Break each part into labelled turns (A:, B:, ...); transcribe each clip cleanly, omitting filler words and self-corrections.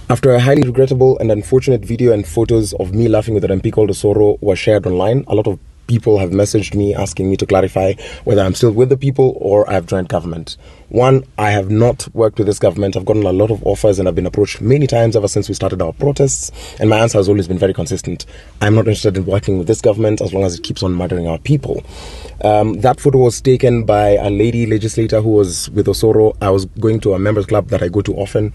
A: After a highly regrettable and unfortunate video and photos of me laughing with an MP called Osoro were shared online, a lot of people have messaged me asking me to clarify whether I'm still with the people or I've joined government. One, I have not worked with this government. I've gotten a lot of offers and I've been approached many times ever since we started our protests, and my answer has always been very consistent. I'm not interested in working with this government as long as it keeps on murdering our people. That photo was taken by a lady legislator who was with Osoro. I was going to a members club that I go to often,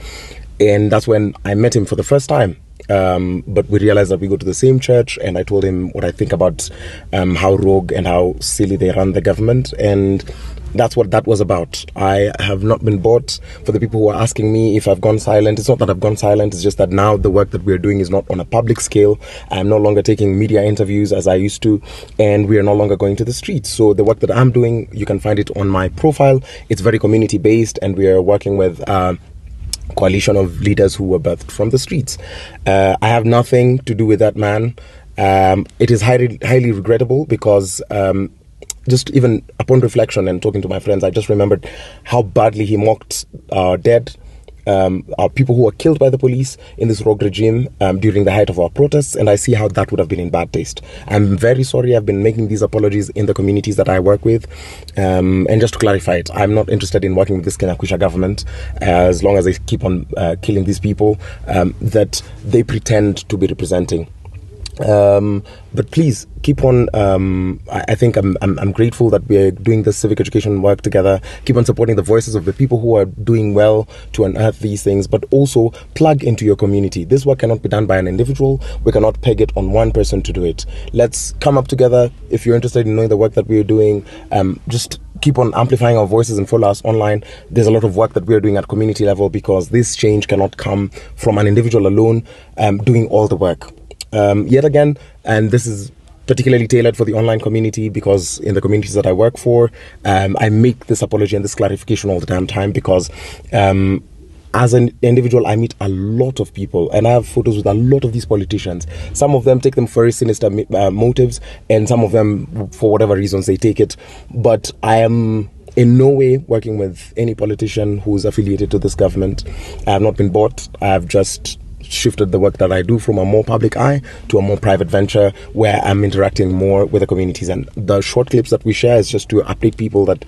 A: and that's when I met him for the first time. But we realized that we go to the same church, and I told him what I think about how rogue and how silly they run the government, and that's what that was about. I have not been bought. For the people who are asking me if I've gone silent, it's not that I've gone silent, it's just that now the work that we're doing is not on a public scale. I'm no longer taking media interviews as I used to, and we are no longer going to the streets. So the work that I'm doing, you can find it on my profile. It's very community based, and we are working with coalition of leaders who were birthed from the streets. I have nothing to do with that man. It is highly regrettable because just even upon reflection and talking to my friends, I just remembered how badly he mocked our dead, our people who were killed by the police in this rogue regime during the height of our protests, and I see how that would have been in bad taste. I'm very sorry. I've been making these apologies in the communities that I work with, and just to clarify it, I'm not interested in working with this Kenya government as long as they keep on killing these people that they pretend to be representing. But please keep on. I think I'm grateful that we're doing this civic education work together. Keep on supporting the voices of the people who are doing well to unearth these things, but also plug into your community. This work cannot be done by an individual. We cannot peg it on one person to do it. Let's come up together. If you're interested in knowing the work that we're doing, just keep on amplifying our voices and follow us online. There's a lot of work that we're doing at community level, because this change cannot come from an individual alone doing all the work. Yet again, and this is particularly tailored for the online community, because in the communities that I work for, I make this apology and this clarification all the damn time, because as an individual, I meet a lot of people, and I have photos with a lot of these politicians. Some of them take them for very sinister motives, and some of them, for whatever reasons, they take it. But I am in no way working with any politician who's affiliated to this government. I have not been bought. I have just shifted the work that I do from a more public eye to a more private venture, where I'm interacting more with the communities. And the short clips that we share is just to update people that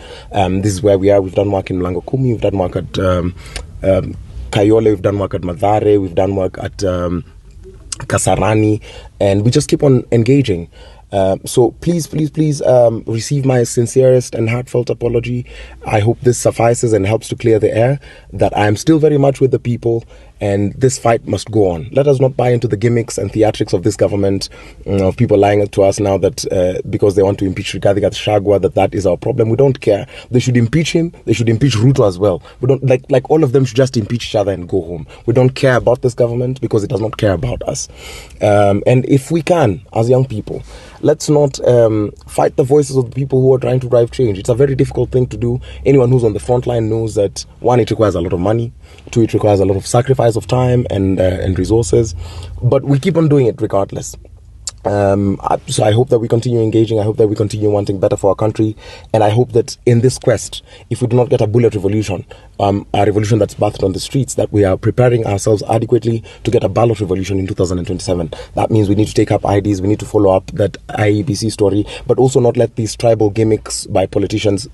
A: this is where we are. We've done work in Mlango Kumi, we've done work at Kayole, we've done work at Madhare, we've done work at Kasarani, and we just keep on engaging. So please receive my sincerest and heartfelt apology. I hope this suffices and helps to clear the air that I am still very much with the people, and this fight must go on. Let us not buy into the gimmicks and theatrics of this government, of people lying to us now that because they want to impeach Rigathi Gachagua, that is our problem. We don't care. They should impeach him. They should impeach Ruto as well. We don't like all of them should just impeach each other and go home. We don't care about this government because it does not care about us. And if we can, as young people, let's not fight the voices of the people who are trying to drive change. It's a very difficult thing to do. Anyone who's on the front line knows that, one, it requires a lot of money. Two, it requires a lot of sacrifice of time and resources. But we keep on doing it regardless. So I hope that we continue engaging. I hope that we continue wanting better for our country. And I hope that in this quest, if we do not get a bullet revolution, a revolution that's birthed on the streets, that we are preparing ourselves adequately to get a ballot revolution in 2027. That means we need to take up IDs, we need to follow up that IEBC story, but also not let these tribal gimmicks by politicians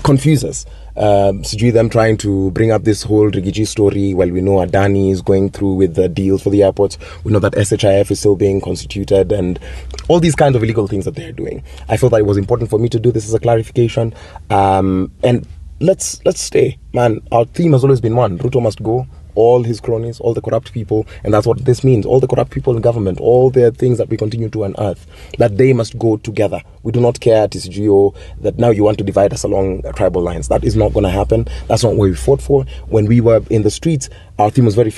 A: confuse us. Them trying to bring up this whole Rigiji story while we know Adani is going through with the deals for the airports. We know that SHIF is still being constituted, and all these kinds of illegal things that they're doing. I felt that it was important for me to do this as a clarification. And let's stay, man. Our theme has always been one: Ruto must go. All his cronies, all the corrupt people, and that's what this means. All the corrupt people in government, all the things that we continue to unearth, that they must go together. We do not care at TCGO that now you want to divide us along tribal lines. That is not going to happen. That's not what we fought for. When we were in the streets, our theme was very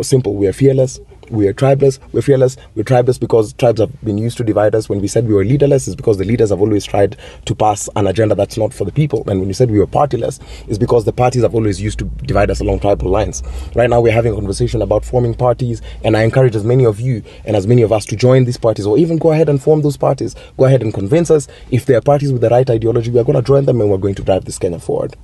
A: simple. We are fearless. We are tribeless. We're fearless. We're tribeless because tribes have been used to divide us. When we said we were leaderless, it's because the leaders have always tried to pass an agenda that's not for the people. And when we said we were partyless, it's because the parties have always used to divide us along tribal lines. Right now, we're having a conversation about forming parties, and I encourage as many of you and as many of us to join these parties, or even go ahead and form those parties. Go ahead and convince us. If they are parties with the right ideology, we are going to join them, and we're going to drive this Kenya forward.